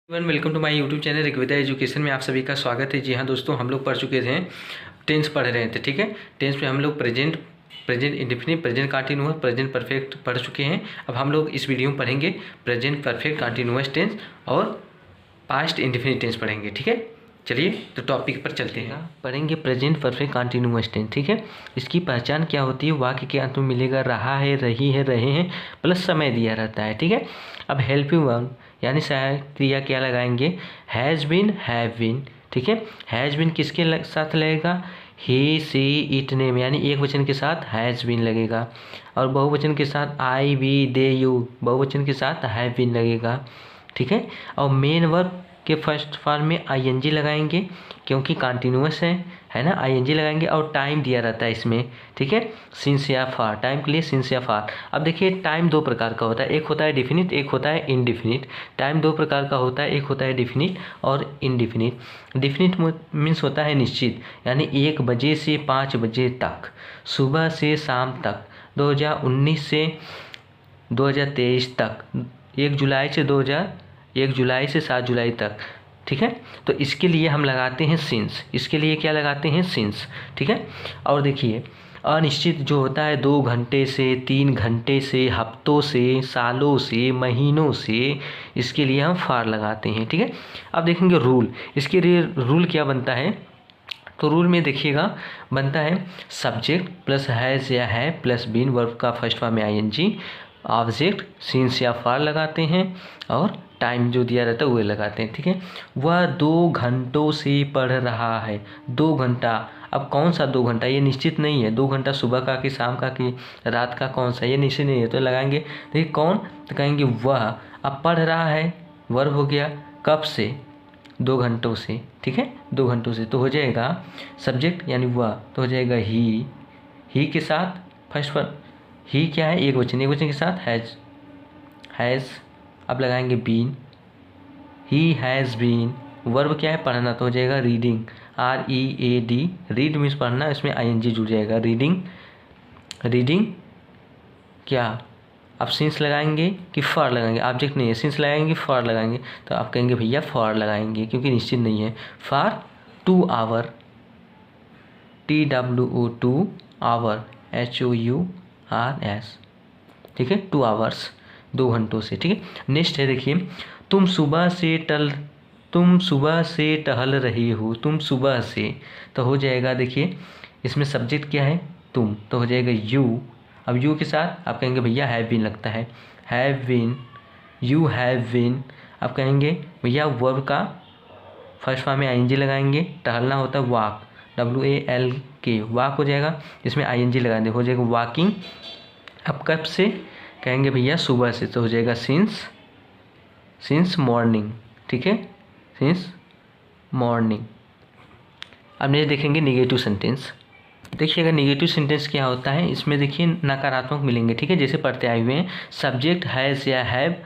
Welcome to my YouTube channel Rigveda education में आप सभी का स्वागत है। जी हाँ दोस्तों, हम लोग पढ़ चुके थे, टेंस पढ़ रहे थे। ठीक है, टेंस में हम लोग present indefinite, present continuous, present perfect पढ़ चुके हैं। अब हम लोग इस वीडियो में पढ़ेंगे प्रेजेंट परफेक्ट कंटीन्यूअस टेंस और पास्ट इंडेफिनिट टेंस पढ़ेंगे। ठीक है, चलिए तो टॉपिक पर चलते हैं। पढ़ेंगे प्रेजेंट परफेक्ट कंटीन्यूअस टेंस। ठीक है, इसकी पहचान क्या होती है? वाक्य के अंत में मिलेगा रहा है, रही है, रहे हैं प्लस समय दिया रहता है। ठीक है, अब हेल्पिंग वर्ब यानी सहायक क्रिया क्या लगाएंगे? Has been, have been. ठीक है, हैज़ बीन किसके साथ लगेगा? ही, सी, इट, नेम, यानी एक वचन के साथ हैज़ बीन लगेगा और बहुवचन के साथ आई, वी, दे, यू, बहुवचन के साथ हैव बीन लगेगा। ठीक है, और मेन वर्ब के फर्स्ट फॉर्म में आईएनजी लगाएंगे क्योंकि कंटिन्यूअस है ना, आईएनजी लगाएंगे और टाइम दिया रहता है इसमें। ठीक है, सिंस या फॉर, टाइम के लिए सिंस या फॉर। अब देखिए टाइम दो प्रकार का होता है, एक होता है डिफिनिट, एक होता है इनडिफिनिट। टाइम दो प्रकार का होता है, एक होता है डिफिनिट और इनडिफिनिट। डिफिनिट मीन्स होता है निश्चित, यानी 1 बजे से 5 बजे तक, सुबह से शाम तक, 2019 से 2023 तक, 1 जुलाई से 7 जुलाई तक। ठीक है, तो इसके लिए हम लगाते हैं सिंस। इसके लिए क्या लगाते हैं? सिंस। ठीक है, और देखिए अनिश्चित जो होता है 2 घंटे से, 3 घंटे से, हफ्तों से, सालों से, महीनों से, इसके लिए हम फार लगाते हैं। ठीक है, अब देखेंगे रूल। इसके लिए रूल क्या बनता है? तो रूल में देखिएगा बनता है सब्जेक्ट प्लस हैज़ या है प्लस बीन, वर्ब का फर्स्ट फॉर्म में आईएनजी, ऑब्जेक्ट सिंस या फार लगाते हैं और टाइम जो दिया रहता है वो लगाते हैं। ठीक है, वह 2 घंटों से पढ़ रहा है। 2 घंटा, अब कौन सा 2 घंटा ये निश्चित नहीं है। 2 घंटा सुबह का कि शाम का कि रात का, कौन सा ये निश्चित नहीं है, तो लगाएंगे। देखिए कौन, तो कहेंगे वह। अब पढ़ रहा है वर्ब हो गया, कब से? 2 घंटों से। ठीक है, 2 घंटों से, तो हो जाएगा सब्जेक्ट यानी वह, तो हो जाएगा ही के साथ फर्स्ट पर ही क्या है? एक वचन के साथ हैज़। अब लगाएंगे been, he has been. Verb क्या है? पढ़ना, तो हो जाएगा रीडिंग, READ। रीड मीन्स पढ़ना, इसमें ING जुड़ जाएगा, रीडिंग क्या? अब सिंस लगाएंगे कि फॉर लगाएंगे? ऑब्जेक्ट नहीं है, सिंस लगाएंगे फॉर लगाएंगे, तो आप कहेंगे भैया फॉर लगाएंगे क्योंकि निश्चित नहीं है। For 2 hour, TWO2 hour, HOURS। ठीक है, 2 आवर्स, 2 घंटों से। ठीक है, नेक्स्ट है देखिए तुम सुबह से टहल रही हो। तुम सुबह से, तो हो जाएगा देखिए इसमें सब्जेक्ट क्या है? तुम, तो हो जाएगा यू। अब यू के साथ आप कहेंगे भैया हैव बीन लगता है, have been, you have been. आप कहेंगे भैया वर्ब का फर्स्ट फॉर्म में ING लगाएंगे, टहलना होता है वॉक, WALK, वॉक हो जाएगा, इसमें ING लगा दे, हो जाएगा वॉकिंग। अब कब से? कहेंगे भैया सुबह से, तो हो जाएगा सिंस मॉर्निंग। ठीक है, सिंस मॉर्निंग। अब नहीं देखेंगे निगेटिव सेंटेंस। देखिएगा निगेटिव सेंटेंस क्या होता है, इसमें देखिए नकारात्मक मिलेंगे। ठीक है, जैसे पढ़ते आए हुए हैं, सब्जेक्ट हैज़ या हैव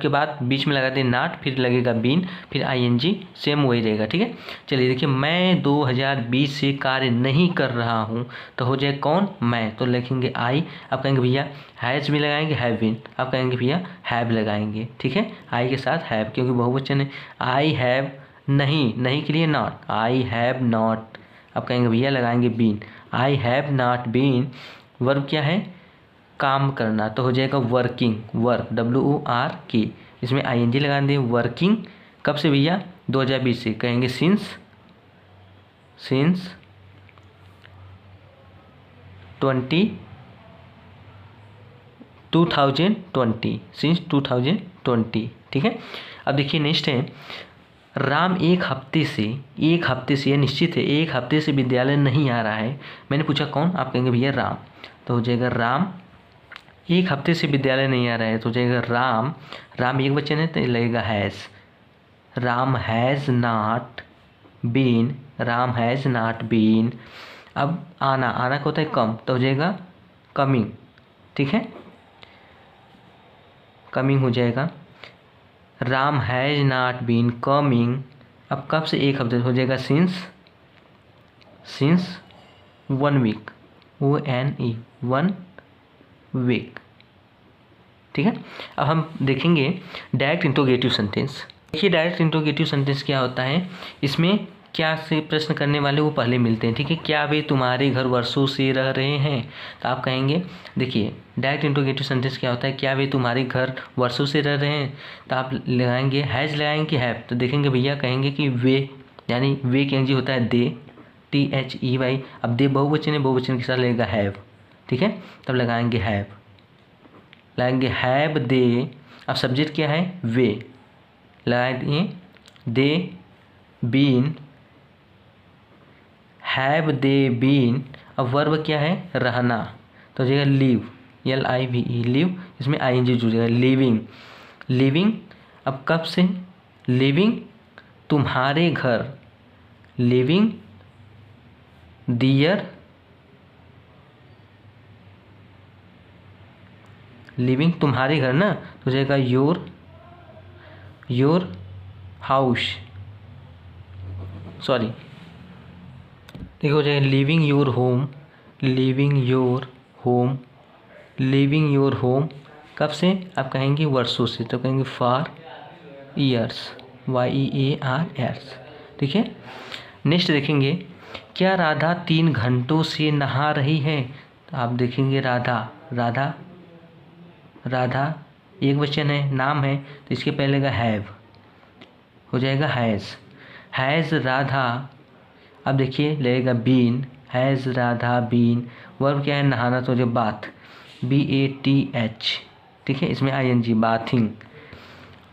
के बाद बीच में लगा दें नॉट, फिर लगेगा बीन, फिर ING, सेम वही रहेगा। ठीक है, चलिए देखिए मैं 2020 से कार्य नहीं कर रहा हूँ, तो हो जाए कौन? मैं, तो लिखेंगे आई। आप कहेंगे भैया हैज़ भी लगाएंगे, हैव बीन, आप कहेंगे भैया हैव लगाएंगे। ठीक है, आई के साथ हैव क्योंकि बहुवचन है। आई हैव नहीं के लिए नॉट, आई हैव नॉट। अब कहेंगे भैया लगाएंगे been, I have not been. Verb क्या है? काम करना, तो हो जाएगा वर्किंग, वर्क, WORK, इसमें ING लगा दें, वर्किंग। कब से भैया? 2020 से, कहेंगे सिंस 2020, सिंस 2020। ठीक है, अब देखिए नेक्स्ट है राम एक हफ्ते से, यह निश्चित है, 1 हफ्ते से विद्यालय नहीं आ रहा है। मैंने पूछा कौन? आप कहेंगे भैया राम, तो हो जाएगा राम 1 हफ्ते से विद्यालय नहीं आ रहा है, तो हो जाएगा राम एक वचन है तो लगेगा has. Ram has not been, Ram has not been. अब आना का होता है कम, तो हो जाएगा कमिंग। ठीक है, कमिंग हो जाएगा, Ram has not been coming. अब कब से? 1 हफ्ते, हो जाएगा सिंस 1 वीक, ONE, 1 वीक। ठीक है, अब हम देखेंगे डायरेक्ट इंट्रोगेटिव सेंटेंस। देखिए डायरेक्ट इंट्रोगेटिव सेंटेंस क्या होता है, इसमें क्या से प्रश्न करने वाले वो पहले मिलते हैं, ठीक है। क्या वे तुम्हारे घर वर्षों से रह रहे हैं, तो आप कहेंगे, देखिए डायरेक्ट इंट्रोगेटिव सेंटेंस क्या होता है, क्या वे तुम्हारे घर वर्षों से रह रहे हैं, तो आप लगाएंगे हैज़ लगाएंगे कि हैव, तो देखेंगे भैया कहेंगे कि वे, यानी वे की एनजी होता है दे, THEY। अब दे बहुवचन है, बहुवचन के साथ लगेगा हैव, ठीक है, तब लगाएंगे हैव, लगाएंगे हैव दे। अब सब्जेक्ट क्या है, वे, लगाएंगे they been, have they been. अब वर्ब क्या है, रहना, तो हो जाएगा लिव, LIVE लिव, इसमें ING जुड़ेगा, लिविंग, लिविंग। अब कब से, लिविंग तुम्हारे घर, लिविंग दियर, लिविंग तुम्हारे घर ना, तो हो जाएगा योर हाउस, सॉरी, देखो हो जाएगा living your home, living your home, living your home. कब से, आप कहेंगे वर्षों से, तो कहेंगे फॉर ईयर्स, YEARS, ठीक है। नेक्स्ट देखेंगे, क्या राधा 3 घंटों से नहा रही है, तो आप देखेंगे राधा एक वचन है, नाम है, तो इसके पहले का हैव, हो जाएगा हैज़ राधा। अब देखिए लगेगा been, has Radha been, verb क्या है, नहाना, तो जो बाथ, BATH, ठीक है, इसमें ING,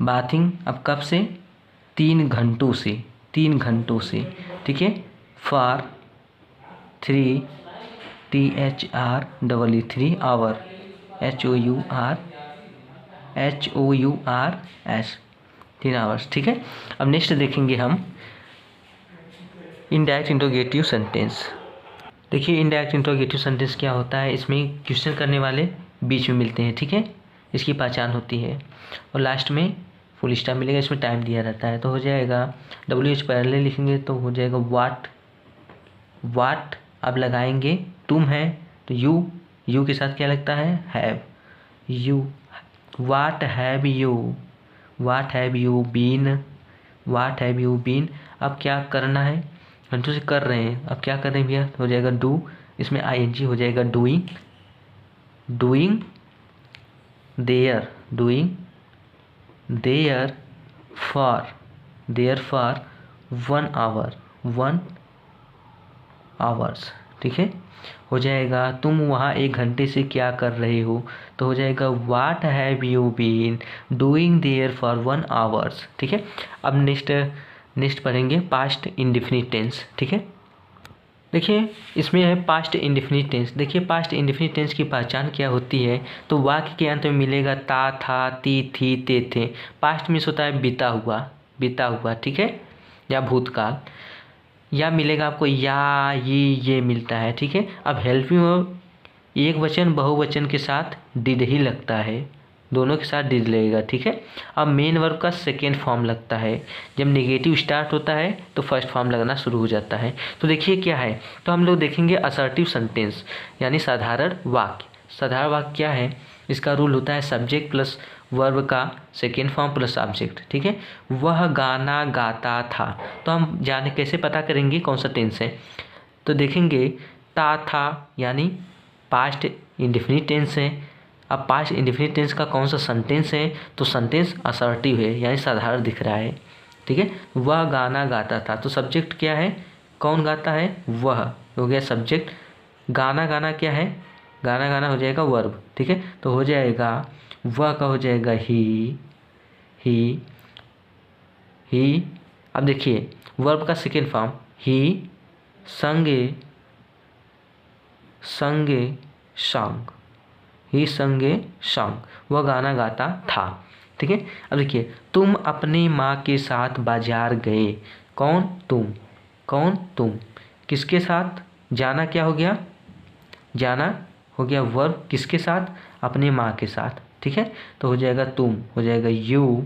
बाथिंग। अब कब से, 3 घंटों से, ठीक है, for 3 THREE 3 hour, HOURS 3 hours, ठीक है। अब नेक्स्ट देखेंगे हम इनडायरेक्ट इंट्रोगेटिव सेंटेंस। देखिए इनडायरेक्ट इंट्रोगेटिव सेंटेंस क्या होता है, इसमें क्वेश्चन करने वाले बीच में मिलते हैं, ठीक है, इसकी पहचान होती है, और लास्ट में फुल स्टॉप मिलेगा, इसमें टाइम दिया रहता है, तो हो जाएगा WH पहले लिखेंगे तो हो जाएगा वाट। अब लगाएंगे तुम है, तो यू के साथ क्या लगता है, have, you, what have you been. अब क्या करना है, घंटों से कर रहे हैं, अब क्या कर रहे हैं भैया, हो जाएगा डू, इसमें ING हो जाएगा डूइंग देयर फॉर 1 आवर्स, ठीक है। हो जाएगा तुम वहाँ 1 घंटे से क्या कर रहे हो, तो हो जाएगा what have you been doing there for 1 hours, ठीक है। अब नेक्स्ट पढ़ेंगे पास्ट इंडेफिनिट टेंस, ठीक है। देखिए इसमें है पास्ट इंडेफिनिट टेंस। देखिए पास्ट इंडेफिनिट टेंस की पहचान क्या होती है, तो वाक्य के अंत में मिलेगा ता, था, ती, थी, ते, थे। पास्ट मीन्स होता है बीता हुआ, ठीक है, या भूतकाल, या मिलेगा आपको या, ये मिलता है, ठीक है। अब हेल्पिंग वर्ब एक वचन बहुवचन के साथ डिड ही लगता है, दोनों के साथ डिड लगेगा, ठीक है। अब मेन वर्ब का सेकेंड फॉर्म लगता है, जब नेगेटिव स्टार्ट होता है तो फर्स्ट फॉर्म लगना शुरू हो जाता है। तो देखिए क्या है, तो हम लोग देखेंगे असर्टिव सेंटेंस, यानी साधारण वाक्य क्या है, इसका रूल होता है सब्जेक्ट प्लस वर्ब का सेकेंड फॉर्म प्लस ऑब्जेक्ट, ठीक है। वह गाना गाता था, तो हम जाने कैसे पता करेंगे कौन सा टेंस है, तो देखेंगे ता था यानी पास्ट इंडेफिनिट टेंस है। अब पास्ट इंडेफिनिट टेंस का कौन सा सेंटेंस है, तो सेंटेंस असर्टिव है, यानी साधारण दिख रहा है, ठीक है। वह गाना गाता था, तो सब्जेक्ट क्या है, कौन गाता है, वह हो गया सब्जेक्ट। गाना क्या है, गाना हो जाएगा वर्ब, ठीक है। तो हो जाएगा वह का हो जाएगा ही। अब देखिए वर्ब का सेकेंड फॉर्म ही संगे सॉन्ग, वह गाना गाता था, ठीक है। अब देखिए तुम अपनी माँ के साथ बाजार गए, कौन तुम, किसके साथ, जाना क्या हो गया, जाना हो गया वर्ब, किसके साथ, अपनी माँ के साथ, ठीक है। तो हो जाएगा तुम, हो जाएगा यू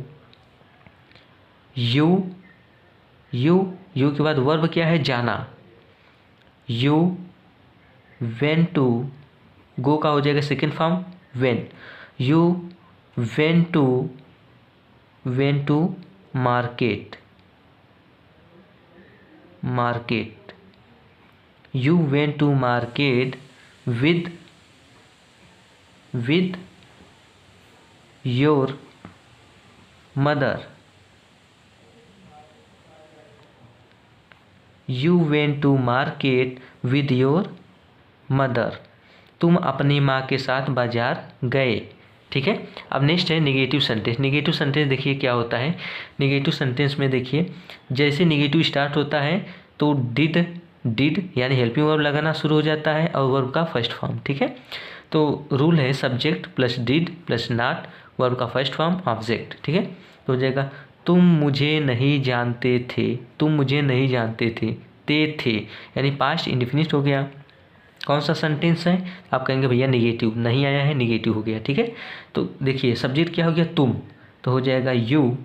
के बाद वर्ब क्या है, जाना, यू वेंट टू, गो का हो जाएगा second form when, you went to market, market. You went to market with your mother. You went to market with your mother. तुम अपनी माँ के साथ बाजार गए। ठीक है। अब नेक्स्ट है निगेटिव सेंटेंस। निगेटिव सेंटेंस देखिए क्या होता है। निगेटिव सेंटेंस में देखिए जैसे निगेटिव स्टार्ट होता है तो डिड यानी हेल्पिंग वर्ब लगाना शुरू हो जाता है और वर्ब का फर्स्ट फॉर्म। ठीक है। तो रूल है subject plus did plus not, verb का फर्स्ट फॉर्म ऑब्जेक्ट। ठीक है। तो हो जाएगा तुम मुझे नहीं जानते थे, तुम मुझे नहीं जानते थे, थे यानी पास्ट इंडेफिनिट हो गया। कौन सा सेंटेंस है आप कहेंगे भैया निगेटिव, नहीं आया है निगेटिव हो गया। ठीक है। तो देखिए सब्जेक्ट क्या हो गया तुम, तो हो जाएगा यू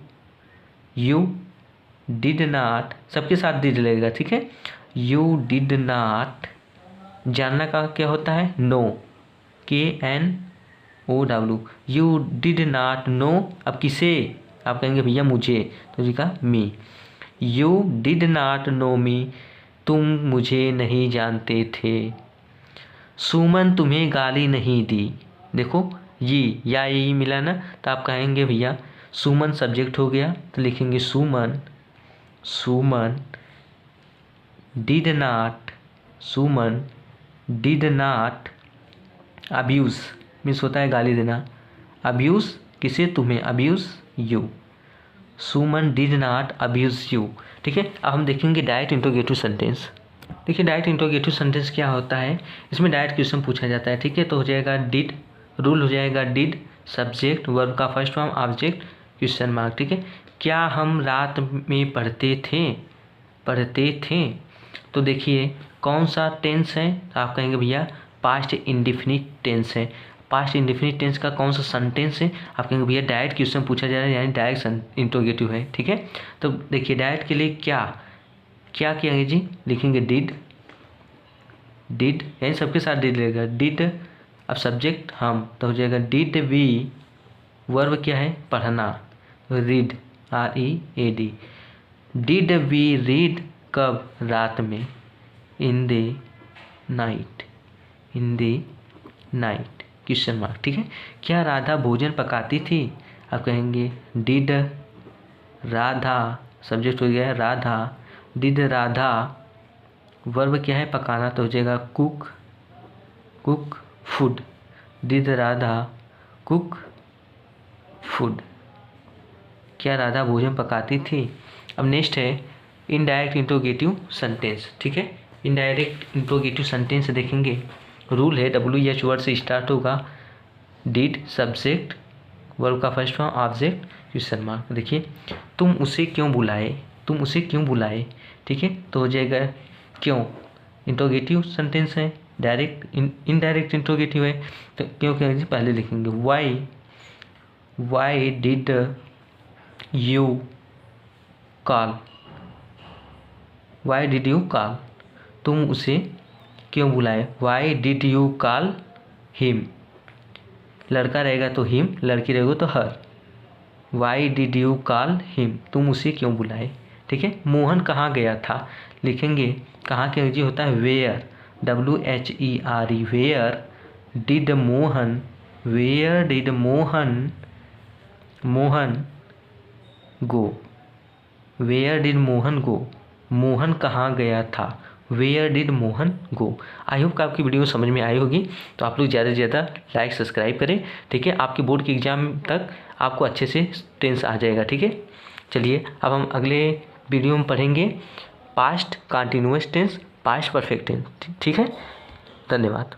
डिड नॉट, सबके साथ डिड लगेगा। ठीक है। यू डिड नॉट, जानना का क्या होता है know, KNOW। You did not know, अब किसे आप कहेंगे भैया मुझे, तो जी का me. You did not know me, तुम मुझे नहीं जानते थे। सुमन तुम्हें गाली नहीं दी। देखो यही मिला ना, तो आप कहेंगे भैया सुमन सब्जेक्ट हो गया तो लिखेंगे सुमन डिड नॉट अब्यूज़, मीन्स होता है गाली देना। अब्यूज़ किसे, तुम्हें, abuse you. Suman did not abuse you. ठीक है। अब हम देखेंगे डायरेक्ट इंट्रोगेटिव सेंटेंस। देखिए डायरेक्ट इंट्रोगेटिव सेंटेंस क्या होता है, इसमें डायरेक्ट क्वेश्चन पूछा जाता है। ठीक है। तो हो जाएगा डिड, रूल हो जाएगा डिड सब्जेक्ट वर्ब का first form object question mark. ठीक है। क्या हम रात में पढ़ते थे, तो देखिए कौन सा टेंस है, तो आप कहेंगे भैया पास्ट इंडेफिनिट टेंस है। पास्ट इंडेफिनिट टेंस का कौन सा सेंटेंस है, आप कहेंगे भैया डायरेक्ट क्वेश्चन पूछा जा रहा है यानी डायरेक्ट इंट्रोगेटिव है। ठीक है। तो देखिए डायरेक्ट के लिए क्या किएंगे जी, लिखेंगे डिड यानी सबके साथ डिड लगेगा। डिड अब सब्जेक्ट हम, तो हो जाएगा डिड वी, वर्ब क्या है पढ़ना, read READ। Did we read कब, रात में, in the night question mark. ठीक है। क्या राधा भोजन पकाती थी, आप कहेंगे डिड राधा, सब्जेक्ट हो गया है राधा, डिड राधा, वर्ब क्या है पकाना, तो हो जाएगा cook food. Did Radha cook food, क्या राधा भोजन पकाती थी। अब नेक्स्ट है इनडायरेक्ट इंट्रोगेटिव सेंटेंस। ठीक है। इनडायरेक्ट इंट्रोगेटिव सेंटेंस देखेंगे, रूल है WH वर्ड से स्टार्ट होगा। डिड सब्जेक्ट वर्ब का first form object question mark. देखिए तुम उसे क्यों बुलाए, ठीक है। तो हो जाएगा क्यों, इंट्रोगेटिव सेंटेंस है, डायरेक्ट इनडायरेक्ट इंट्रोगेटिव है, तो क्यों पहले लिखेंगे वाई डिड यू कॉल, तुम उसे क्यों बुलाए। Why did you call him, लड़का रहेगा तो हिम, लड़की रहेगा तो her. Why did you call him, तुम उसे क्यों बुलाए। ठीक है। मोहन कहाँ गया था, लिखेंगे कहाँ के जी होता है where, WHERE, where did Mohan go, where did Mohan go, Mohan कहाँ गया था, where did Mohan go. I hope आपकी वीडियो समझ में आई होगी। तो आप लोग ज़्यादा से ज़्यादा लाइक सब्सक्राइब करें। ठीक है। आपके बोर्ड के एग्ज़ाम तक आपको अच्छे से टेंस आ जाएगा। ठीक है। चलिए अब हम अगले वीडियो में पढ़ेंगे past continuous tense, past perfect tense. ठीक है। धन्यवाद।